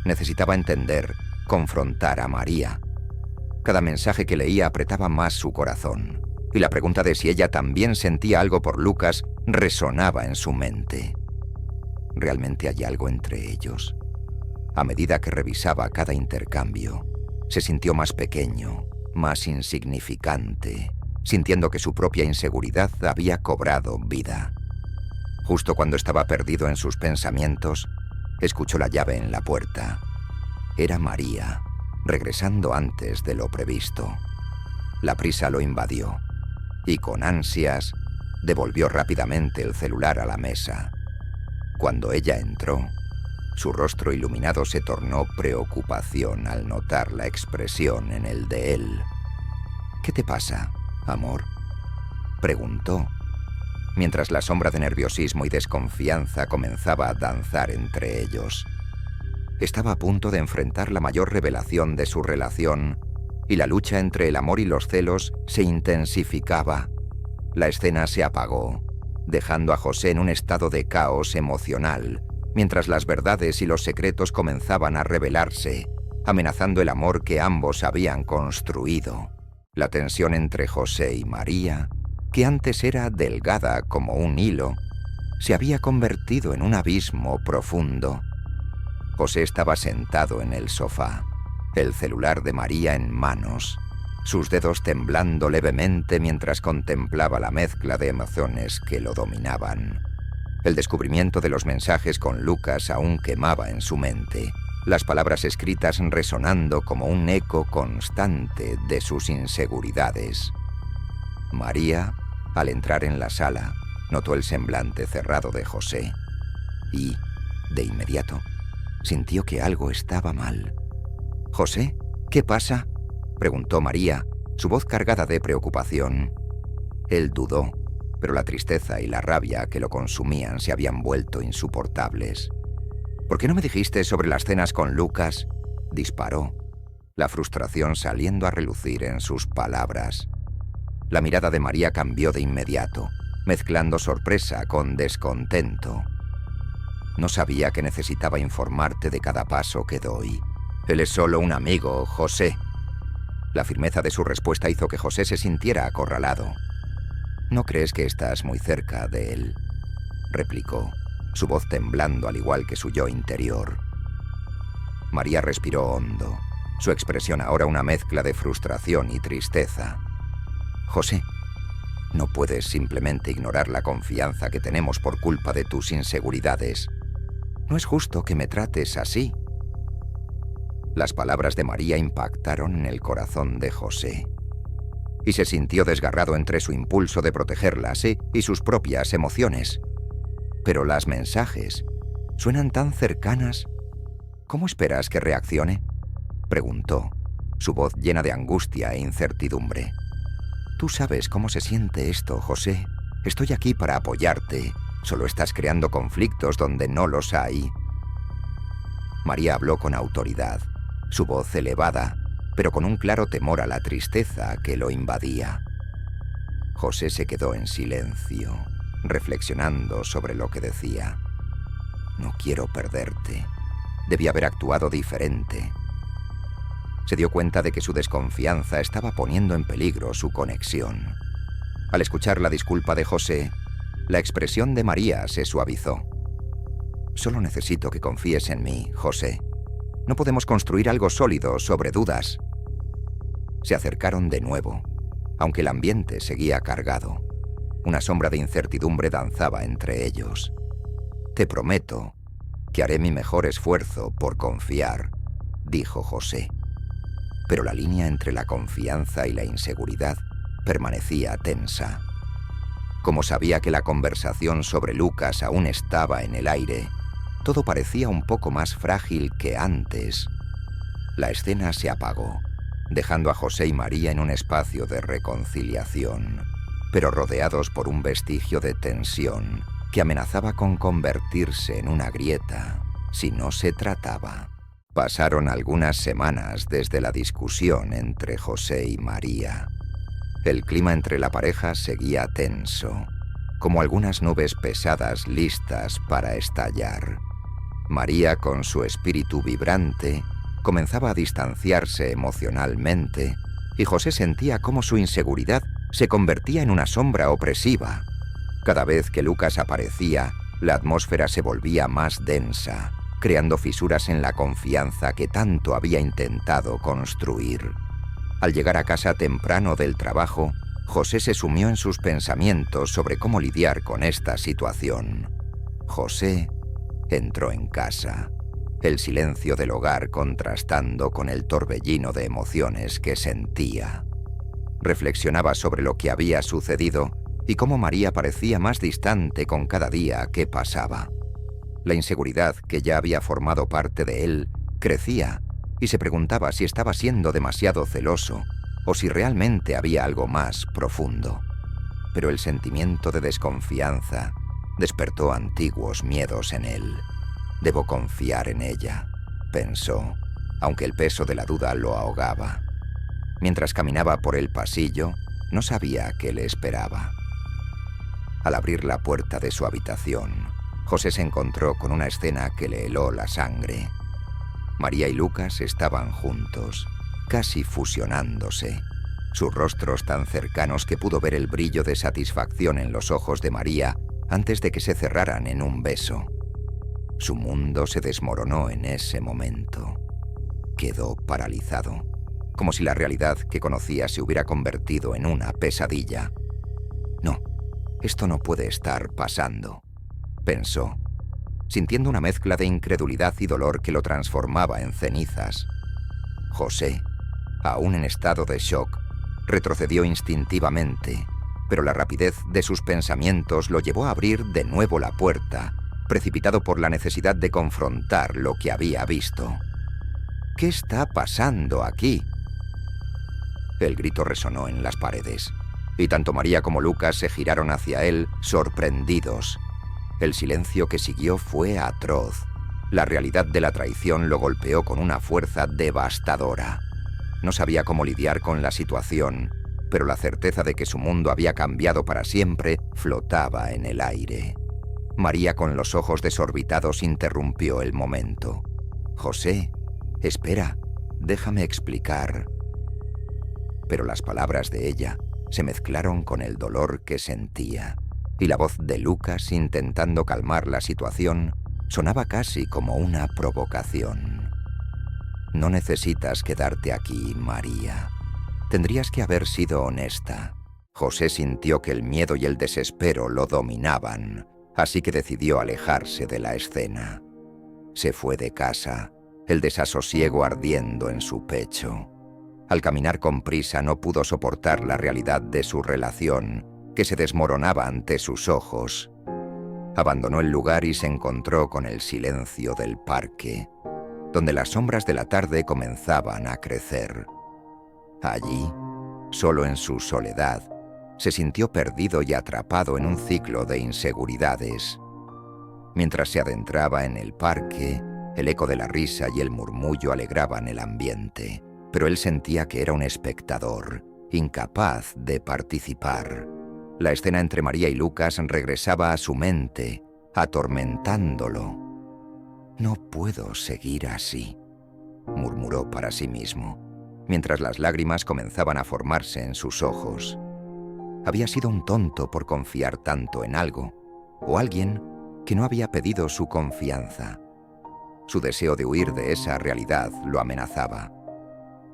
Necesitaba entender, confrontar a María. Cada mensaje que leía apretaba más su corazón, y la pregunta de si ella también sentía algo por Lucas resonaba en su mente. ¿Realmente hay algo entre ellos? A medida que revisaba cada intercambio, se sintió más pequeño, más insignificante, sintiendo que su propia inseguridad había cobrado vida. Justo cuando estaba perdido en sus pensamientos, escuchó la llave en la puerta. Era María, regresando antes de lo previsto. La prisa lo invadió, y con ansias, devolvió rápidamente el celular a la mesa. Cuando ella entró, su rostro iluminado se tornó preocupación al notar la expresión en el de él. «¿Qué te pasa, amor?», preguntó, mientras la sombra de nerviosismo y desconfianza comenzaba a danzar entre ellos. Estaba a punto de enfrentar la mayor revelación de su relación y la lucha entre el amor y los celos se intensificaba. La escena se apagó, dejando a José en un estado de caos emocional, mientras las verdades y los secretos comenzaban a revelarse, amenazando el amor que ambos habían construido. La tensión entre José y María, que antes era delgada como un hilo, se había convertido en un abismo profundo. José estaba sentado en el sofá, el celular de María en manos, sus dedos temblando levemente mientras contemplaba la mezcla de emociones que lo dominaban. El descubrimiento de los mensajes con Lucas aún quemaba en su mente, las palabras escritas resonando como un eco constante de sus inseguridades. María, al entrar en la sala, notó el semblante cerrado de José y, de inmediato, sintió que algo estaba mal. «¿José? ¿Qué pasa?», preguntó María, su voz cargada de preocupación. Él dudó, pero la tristeza y la rabia que lo consumían se habían vuelto insoportables. «¿Por qué no me dijiste sobre las cenas con Lucas?», disparó, la frustración saliendo a relucir en sus palabras. La mirada de María cambió de inmediato, mezclando sorpresa con descontento. «No sabía que necesitaba informarte de cada paso que doy. Él es solo un amigo, José». La firmeza de su respuesta hizo que José se sintiera acorralado. «¿No crees que estás muy cerca de él?», replicó, su voz temblando al igual que su yo interior. María respiró hondo, su expresión ahora una mezcla de frustración y tristeza. «José, no puedes simplemente ignorar la confianza que tenemos por culpa de tus inseguridades. No es justo que me trates así». Las palabras de María impactaron en el corazón de José, y se sintió desgarrado entre su impulso de protegerla y sus propias emociones. «Pero las mensajes suenan tan cercanas. ¿Cómo esperas que reaccione?», preguntó, su voz llena de angustia e incertidumbre. «Tú sabes cómo se siente esto, José. Estoy aquí para apoyarte. Solo estás creando conflictos donde no los hay». María habló con autoridad, su voz elevada, pero con un claro temor a la tristeza que lo invadía. José se quedó en silencio, reflexionando sobre lo que decía. «No quiero perderte. Debí haber actuado diferente». Se dio cuenta de que su desconfianza estaba poniendo en peligro su conexión. Al escuchar la disculpa de José, la expresión de María se suavizó. «Solo necesito que confíes en mí, José. No podemos construir algo sólido sobre dudas». Se acercaron de nuevo, aunque el ambiente seguía cargado. Una sombra de incertidumbre danzaba entre ellos. «Te prometo que haré mi mejor esfuerzo por confiar», dijo José. Pero la línea entre la confianza y la inseguridad permanecía tensa. Como sabía que la conversación sobre Lucas aún estaba en el aire, todo parecía un poco más frágil que antes. La escena se apagó, dejando a José y María en un espacio de reconciliación, pero rodeados por un vestigio de tensión que amenazaba con convertirse en una grieta si no se trataba. Pasaron algunas semanas desde la discusión entre José y María. El clima entre la pareja seguía tenso, como algunas nubes pesadas listas para estallar. María, con su espíritu vibrante, comenzaba a distanciarse emocionalmente, y José sentía cómo su inseguridad se convertía en una sombra opresiva. Cada vez que Lucas aparecía, la atmósfera se volvía más densa, creando fisuras en la confianza que tanto había intentado construir. Al llegar a casa temprano del trabajo, José se sumió en sus pensamientos sobre cómo lidiar con esta situación. José entró en casa, el silencio del hogar contrastando con el torbellino de emociones que sentía. Reflexionaba sobre lo que había sucedido y cómo María parecía más distante con cada día que pasaba. La inseguridad que ya había formado parte de él crecía y se preguntaba si estaba siendo demasiado celoso o si realmente había algo más profundo. Pero el sentimiento de desconfianza despertó antiguos miedos en él. «Debo confiar en ella», pensó, aunque el peso de la duda lo ahogaba. Mientras caminaba por el pasillo, no sabía qué le esperaba. Al abrir la puerta de su habitación, José se encontró con una escena que le heló la sangre. María y Lucas estaban juntos, casi fusionándose, sus rostros tan cercanos que pudo ver el brillo de satisfacción en los ojos de María antes de que se cerraran en un beso. Su mundo se desmoronó en ese momento. Quedó paralizado, como si la realidad que conocía se hubiera convertido en una pesadilla. No, esto no puede estar pasando, pensó, sintiendo una mezcla de incredulidad y dolor que lo transformaba en cenizas. José, aún en estado de shock, retrocedió instintivamente, pero la rapidez de sus pensamientos lo llevó a abrir de nuevo la puerta, precipitado por la necesidad de confrontar lo que había visto. ¿Qué está pasando aquí? El grito resonó en las paredes, y tanto María como Lucas se giraron hacia él, sorprendidos. El silencio que siguió fue atroz. La realidad de la traición lo golpeó con una fuerza devastadora. No sabía cómo lidiar con la situación, pero la certeza de que su mundo había cambiado para siempre flotaba en el aire. María, con los ojos desorbitados, interrumpió el momento. «José, espera, déjame explicar». Pero las palabras de ella se mezclaron con el dolor que sentía, y la voz de Lucas, intentando calmar la situación, sonaba casi como una provocación. «No necesitas quedarte aquí, María. Tendrías que haber sido honesta». José sintió que el miedo y el desespero lo dominaban, así que decidió alejarse de la escena. Se fue de casa, el desasosiego ardiendo en su pecho. Al caminar con prisa no pudo soportar la realidad de su relación, que se desmoronaba ante sus ojos. Abandonó el lugar y se encontró con el silencio del parque, donde las sombras de la tarde comenzaban a crecer. Allí, solo en su soledad, se sintió perdido y atrapado en un ciclo de inseguridades. Mientras se adentraba en el parque, el eco de la risa y el murmullo alegraban el ambiente, pero él sentía que era un espectador, incapaz de participar. La escena entre María y Lucas regresaba a su mente, atormentándolo. «No puedo seguir así», murmuró para sí mismo, mientras las lágrimas comenzaban a formarse en sus ojos. Había sido un tonto por confiar tanto en algo, o alguien que no había pedido su confianza. Su deseo de huir de esa realidad lo amenazaba,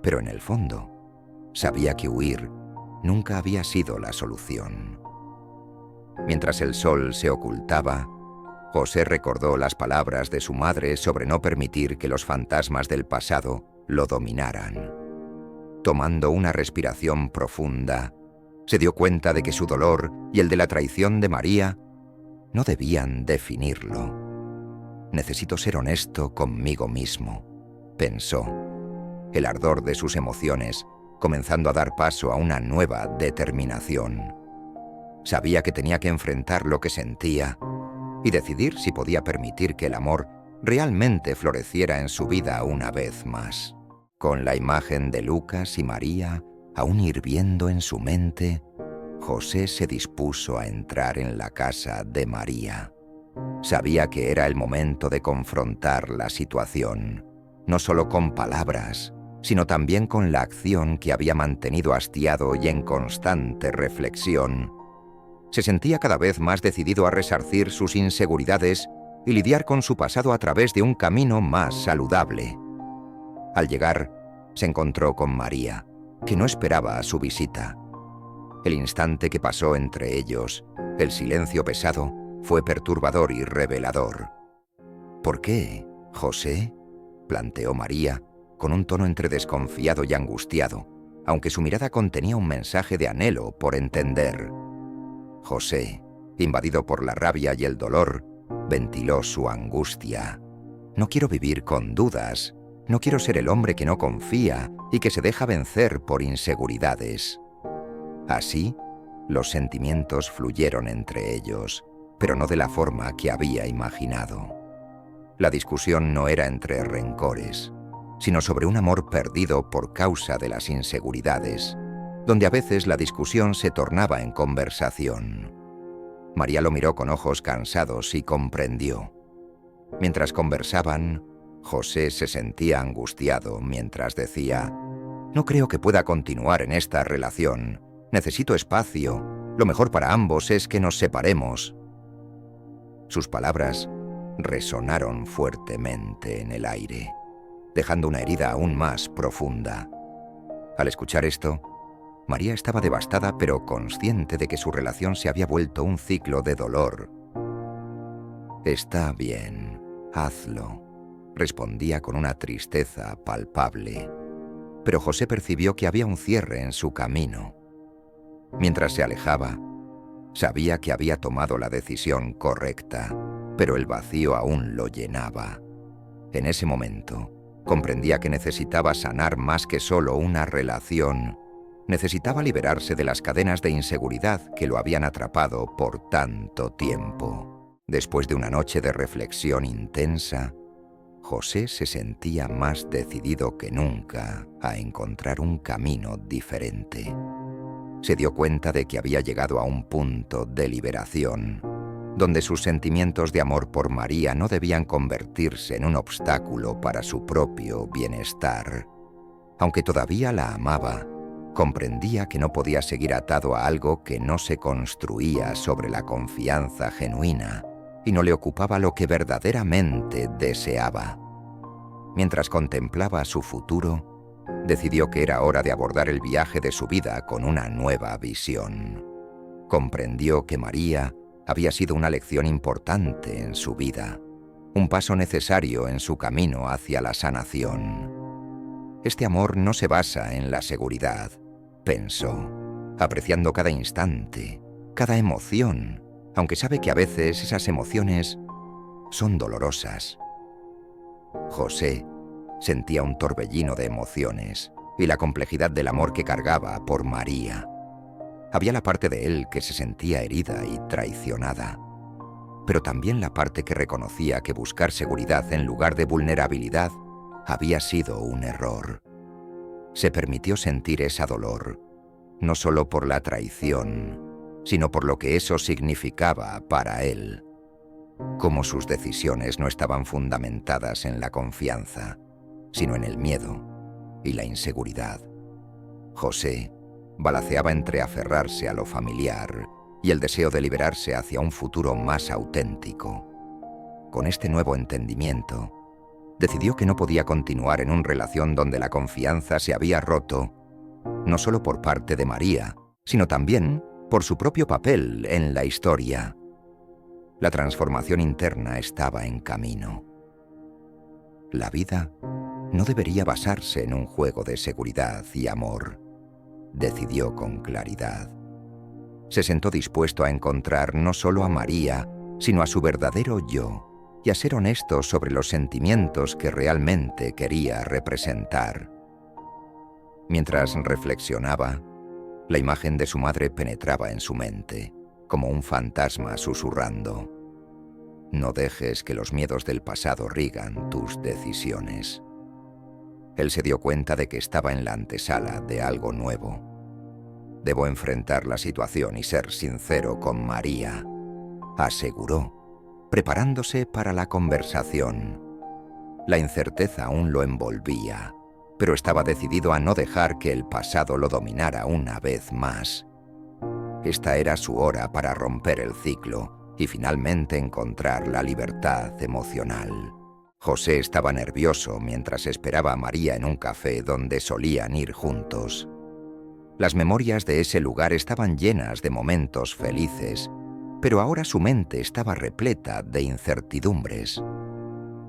pero en el fondo sabía que huir nunca había sido la solución. Mientras el sol se ocultaba, José recordó las palabras de su madre sobre no permitir que los fantasmas del pasado lo dominaran. Tomando una respiración profunda, se dio cuenta de que su dolor y el de la traición de María no debían definirlo. «Necesito ser honesto conmigo mismo», pensó, el ardor de sus emociones comenzando a dar paso a una nueva determinación. Sabía que tenía que enfrentar lo que sentía y decidir si podía permitir que el amor realmente floreciera en su vida una vez más. Con la imagen de Lucas y María aún hirviendo en su mente, José se dispuso a entrar en la casa de María. Sabía que era el momento de confrontar la situación, no solo con palabras, sino también con la acción que había mantenido hastiado y en constante reflexión. Se sentía cada vez más decidido a resarcir sus inseguridades y lidiar con su pasado a través de un camino más saludable. Al llegar, se encontró con María, que no esperaba su visita. El instante que pasó entre ellos, el silencio pesado, fue perturbador y revelador. «¿Por qué, José?», planteó María, con un tono entre desconfiado y angustiado, aunque su mirada contenía un mensaje de anhelo por entender. José, invadido por la rabia y el dolor, ventiló su angustia. «No quiero vivir con dudas. No quiero ser el hombre que no confía y que se deja vencer por inseguridades». Así, los sentimientos fluyeron entre ellos, pero no de la forma que había imaginado. La discusión no era entre rencores. sino sobre un amor perdido por causa de las inseguridades, donde a veces la discusión se tornaba en conversación. María lo miró con ojos cansados y comprendió. Mientras conversaban, José se sentía angustiado mientras decía: «No creo que pueda continuar en esta relación. Necesito espacio. Lo mejor para ambos es que nos separemos». Sus palabras resonaron fuertemente en el aire, dejando una herida aún más profunda. Al escuchar esto, María estaba devastada, pero consciente de que su relación se había vuelto un ciclo de dolor. «Está bien, hazlo», respondía con una tristeza palpable. Pero José percibió que había un cierre en su camino. Mientras se alejaba, sabía que había tomado la decisión correcta, pero el vacío aún lo llenaba. En ese momento, comprendía que necesitaba sanar más que solo una relación. Necesitaba liberarse de las cadenas de inseguridad que lo habían atrapado por tanto tiempo. Después de una noche de reflexión intensa, José se sentía más decidido que nunca a encontrar un camino diferente. Se dio cuenta de que había llegado a un punto de liberación, donde sus sentimientos de amor por María no debían convertirse en un obstáculo para su propio bienestar. Aunque todavía la amaba, comprendía que no podía seguir atado a algo que no se construía sobre la confianza genuina y no le ocupaba lo que verdaderamente deseaba. Mientras contemplaba su futuro, decidió que era hora de abordar el viaje de su vida con una nueva visión. Comprendió que María había sido una lección importante en su vida, un paso necesario en su camino hacia la sanación. Este amor no se basa en la seguridad, pensó, apreciando cada instante, cada emoción, aunque sabe que a veces esas emociones son dolorosas. José sentía un torbellino de emociones y la complejidad del amor que cargaba por María. Había la parte de él que se sentía herida y traicionada, pero también la parte que reconocía que buscar seguridad en lugar de vulnerabilidad había sido un error. Se permitió sentir ese dolor, no solo por la traición, sino por lo que eso significaba para él. Cómo sus decisiones no estaban fundamentadas en la confianza, sino en el miedo y la inseguridad. José balanceaba entre aferrarse a lo familiar y el deseo de liberarse hacia un futuro más auténtico. Con este nuevo entendimiento, decidió que no podía continuar en una relación donde la confianza se había roto, no solo por parte de María, sino también por su propio papel en la historia. La transformación interna estaba en camino. La vida no debería basarse en un juego de seguridad y amor, decidió con claridad. Se sentó dispuesto a encontrar no solo a María, sino a su verdadero yo, y a ser honesto sobre los sentimientos que realmente quería representar. Mientras reflexionaba, la imagen de su madre penetraba en su mente, como un fantasma susurrando: «No dejes que los miedos del pasado rigan tus decisiones». Él se dio cuenta de que estaba en la antesala de algo nuevo. «Debo enfrentar la situación y ser sincero con María», aseguró, preparándose para la conversación. La incerteza aún lo envolvía, pero estaba decidido a no dejar que el pasado lo dominara una vez más. Esta era su hora para romper el ciclo y finalmente encontrar la libertad emocional. José estaba nervioso mientras esperaba a María en un café donde solían ir juntos. Las memorias de ese lugar estaban llenas de momentos felices, pero ahora su mente estaba repleta de incertidumbres.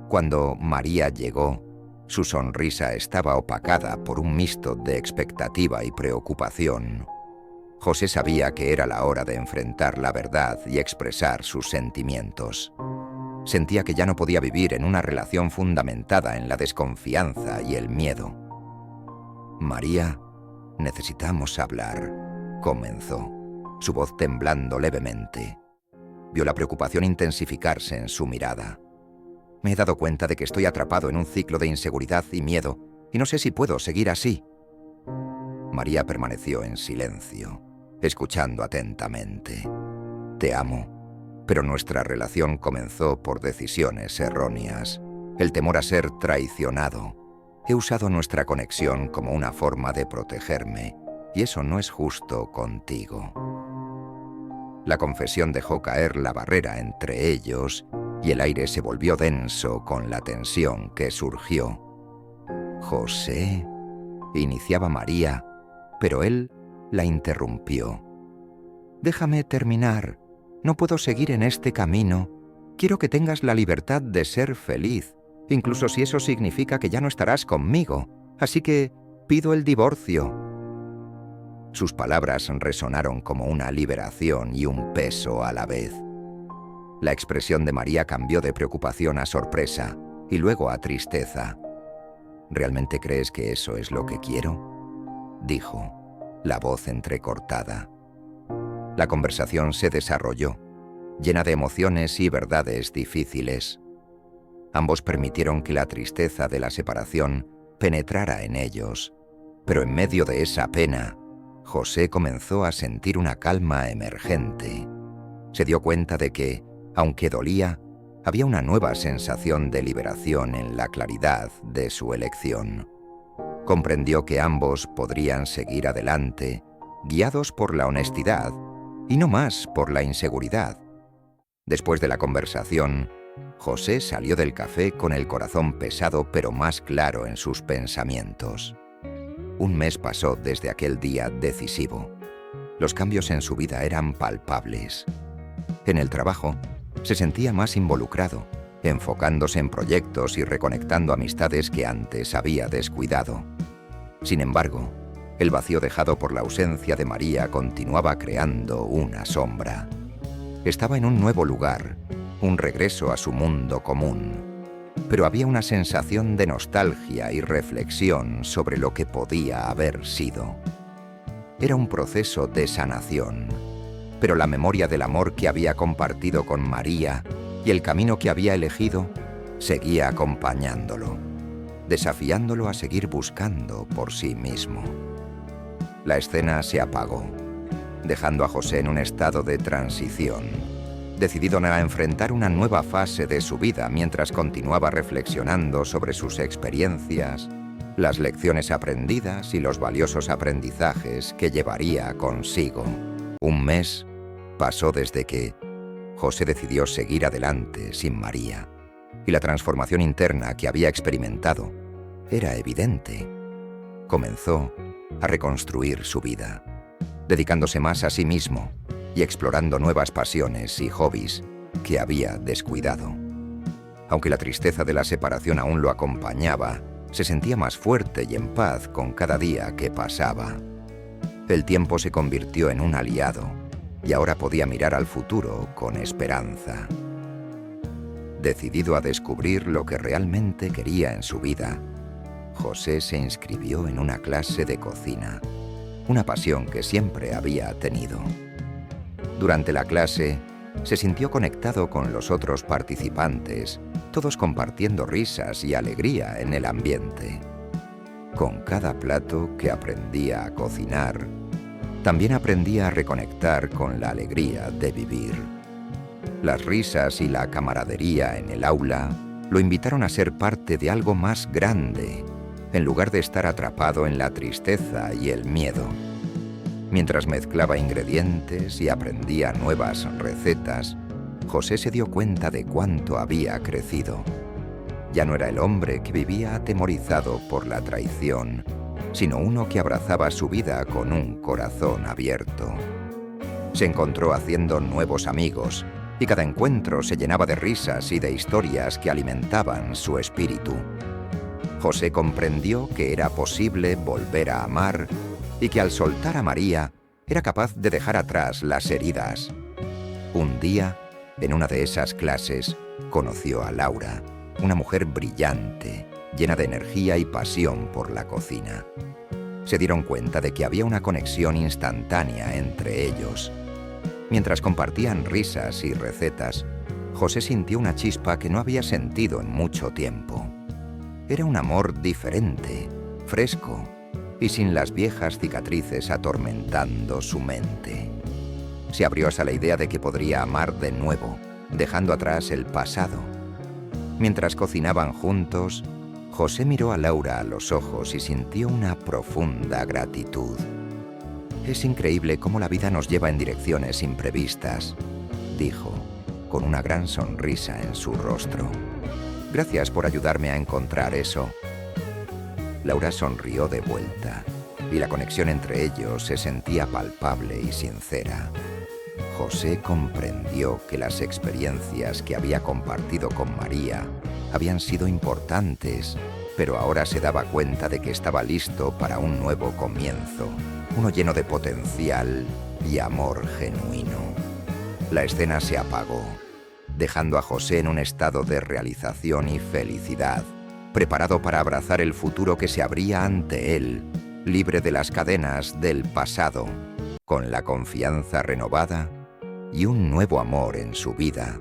Cuando María llegó, su sonrisa estaba opacada por un mixto de expectativa y preocupación. José sabía que era la hora de enfrentar la verdad y expresar sus sentimientos. Sentía que ya no podía vivir en una relación fundamentada en la desconfianza y el miedo. «María, necesitamos hablar», comenzó, su voz temblando levemente. Vio la preocupación intensificarse en su mirada. Me he dado cuenta de que estoy atrapado en un ciclo de inseguridad y miedo, y no sé si puedo seguir así. María permaneció en silencio, escuchando atentamente. Te amo, pero nuestra relación comenzó por decisiones erróneas. El temor a ser traicionado. He usado nuestra conexión como una forma de protegerme, y eso no es justo contigo. La confesión dejó caer la barrera entre ellos, y el aire se volvió denso con la tensión que surgió. «José», iniciaba María, pero él la interrumpió. «Déjame terminar. No puedo seguir en este camino. Quiero que tengas la libertad de ser feliz, incluso si eso significa que ya no estarás conmigo. Así que pido el divorcio». Sus palabras resonaron como una liberación y un peso a la vez. La expresión de María cambió de preocupación a sorpresa y luego a tristeza. «¿Realmente crees que eso es lo que quiero?», dijo, la voz entrecortada. La conversación se desarrolló, llena de emociones y verdades difíciles. Ambos permitieron que la tristeza de la separación penetrara en ellos, pero en medio de esa pena, José comenzó a sentir una calma emergente. Se dio cuenta de que, aunque dolía, había una nueva sensación de liberación en la claridad de su elección. Comprendió que ambos podrían seguir adelante, guiados por la honestidad y no más por la inseguridad. Después de la conversación, José salió del café con el corazón pesado pero más claro en sus pensamientos. Un mes pasó desde aquel día decisivo. Los cambios en su vida eran palpables. En el trabajo, se sentía más involucrado, enfocándose en proyectos y reconectando amistades que antes había descuidado. Sin embargo, el vacío dejado por la ausencia de María continuaba creando una sombra. Estaba en un nuevo lugar, un regreso a su mundo común, pero había una sensación de nostalgia y reflexión sobre lo que podía haber sido. Era un proceso de sanación, pero la memoria del amor que había compartido con María y el camino que había elegido seguía acompañándolo, desafiándolo a seguir buscando por sí mismo. La escena se apagó, dejando a José en un estado de transición, decidido a enfrentar una nueva fase de su vida mientras continuaba reflexionando sobre sus experiencias, las lecciones aprendidas y los valiosos aprendizajes que llevaría consigo. Un mes pasó desde que José decidió seguir adelante sin María, y la transformación interna que había experimentado era evidente. Comenzó a reconstruir su vida, dedicándose más a sí mismo y explorando nuevas pasiones y hobbies que había descuidado. Aunque la tristeza de la separación aún lo acompañaba, se sentía más fuerte y en paz con cada día que pasaba. El tiempo se convirtió en un aliado y ahora podía mirar al futuro con esperanza. Decidido a descubrir lo que realmente quería en su vida, José se inscribió en una clase de cocina, una pasión que siempre había tenido. Durante la clase, se sintió conectado con los otros participantes, todos compartiendo risas y alegría en el ambiente. Con cada plato que aprendía a cocinar, también aprendía a reconectar con la alegría de vivir. Las risas y la camaradería en el aula lo invitaron a ser parte de algo más grande, en lugar de estar atrapado en la tristeza y el miedo. Mientras mezclaba ingredientes y aprendía nuevas recetas, José se dio cuenta de cuánto había crecido. Ya no era el hombre que vivía atemorizado por la traición, sino uno que abrazaba su vida con un corazón abierto. Se encontró haciendo nuevos amigos, y cada encuentro se llenaba de risas y de historias que alimentaban su espíritu. José comprendió que era posible volver a amar y que al soltar a María era capaz de dejar atrás las heridas. Un día, en una de esas clases, conoció a Laura, una mujer brillante, llena de energía y pasión por la cocina. Se dieron cuenta de que había una conexión instantánea entre ellos. Mientras compartían risas y recetas, José sintió una chispa que no había sentido en mucho tiempo. Era un amor diferente, fresco y sin las viejas cicatrices atormentando su mente. Se abrió a la idea de que podría amar de nuevo, dejando atrás el pasado. Mientras cocinaban juntos, José miró a Laura a los ojos y sintió una profunda gratitud. Es increíble cómo la vida nos lleva en direcciones imprevistas, dijo, con una gran sonrisa en su rostro. Gracias por ayudarme a encontrar eso. Laura sonrió de vuelta, y la conexión entre ellos se sentía palpable y sincera. José comprendió que las experiencias que había compartido con María habían sido importantes, pero ahora se daba cuenta de que estaba listo para un nuevo comienzo, uno lleno de potencial y amor genuino. La escena se apagó, dejando a José en un estado de realización y felicidad, preparado para abrazar el futuro que se abría ante él, libre de las cadenas del pasado, con la confianza renovada y un nuevo amor en su vida.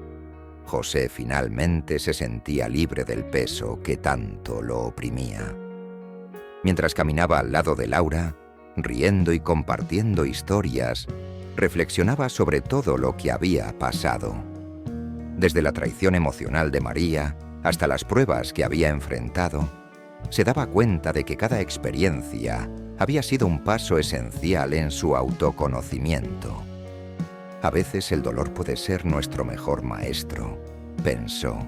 José finalmente se sentía libre del peso que tanto lo oprimía. Mientras caminaba al lado de Laura, riendo y compartiendo historias, reflexionaba sobre todo lo que había pasado. Desde la traición emocional de María hasta las pruebas que había enfrentado, se daba cuenta de que cada experiencia había sido un paso esencial en su autoconocimiento. A veces el dolor puede ser nuestro mejor maestro, pensó,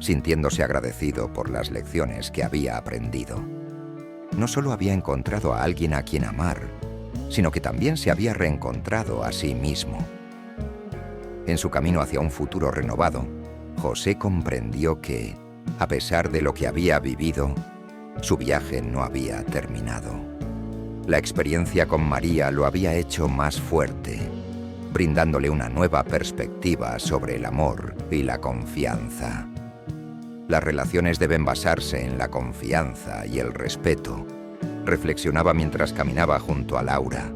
sintiéndose agradecido por las lecciones que había aprendido. No solo había encontrado a alguien a quien amar, sino que también se había reencontrado a sí mismo. En su camino hacia un futuro renovado, José comprendió que, a pesar de lo que había vivido, su viaje no había terminado. La experiencia con María lo había hecho más fuerte, brindándole una nueva perspectiva sobre el amor y la confianza. Las relaciones deben basarse en la confianza y el respeto, reflexionaba mientras caminaba junto a Laura.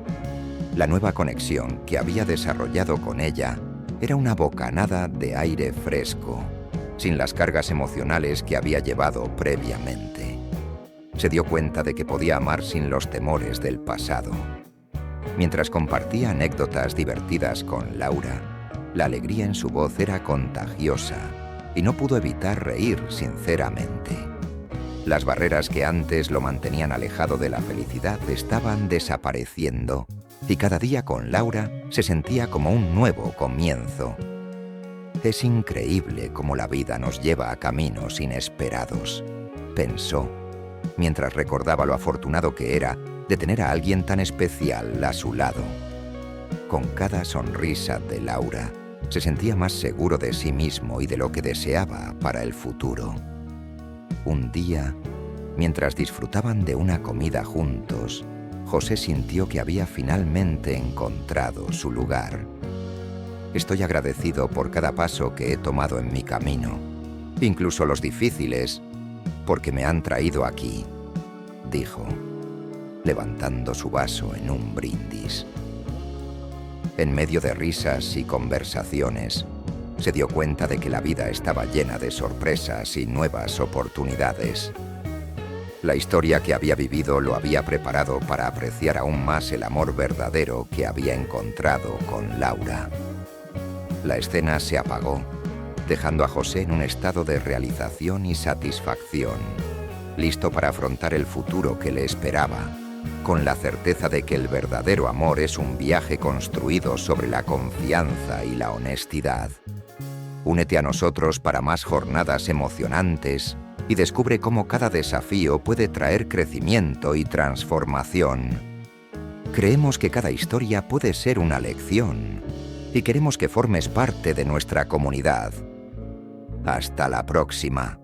La nueva conexión que había desarrollado con ella era una bocanada de aire fresco, sin las cargas emocionales que había llevado previamente. Se dio cuenta de que podía amar sin los temores del pasado. Mientras compartía anécdotas divertidas con Laura, la alegría en su voz era contagiosa y no pudo evitar reír sinceramente. Las barreras que antes lo mantenían alejado de la felicidad estaban desapareciendo y cada día con Laura se sentía como un nuevo comienzo. Es increíble cómo la vida nos lleva a caminos inesperados, pensó, mientras recordaba lo afortunado que era de tener a alguien tan especial a su lado. Con cada sonrisa de Laura, se sentía más seguro de sí mismo y de lo que deseaba para el futuro. Un día, mientras disfrutaban de una comida juntos, José sintió que había finalmente encontrado su lugar. Estoy agradecido por cada paso que he tomado en mi camino, incluso los difíciles, porque me han traído aquí, dijo, levantando su vaso en un brindis. En medio de risas y conversaciones, se dio cuenta de que la vida estaba llena de sorpresas y nuevas oportunidades. La historia que había vivido lo había preparado para apreciar aún más el amor verdadero que había encontrado con Laura. La escena se apagó, dejando a José en un estado de realización y satisfacción, listo para afrontar el futuro que le esperaba, con la certeza de que el verdadero amor es un viaje construido sobre la confianza y la honestidad. Únete a nosotros para más jornadas emocionantes y descubre cómo cada desafío puede traer crecimiento y transformación. Creemos que cada historia puede ser una lección y queremos que formes parte de nuestra comunidad. Hasta la próxima.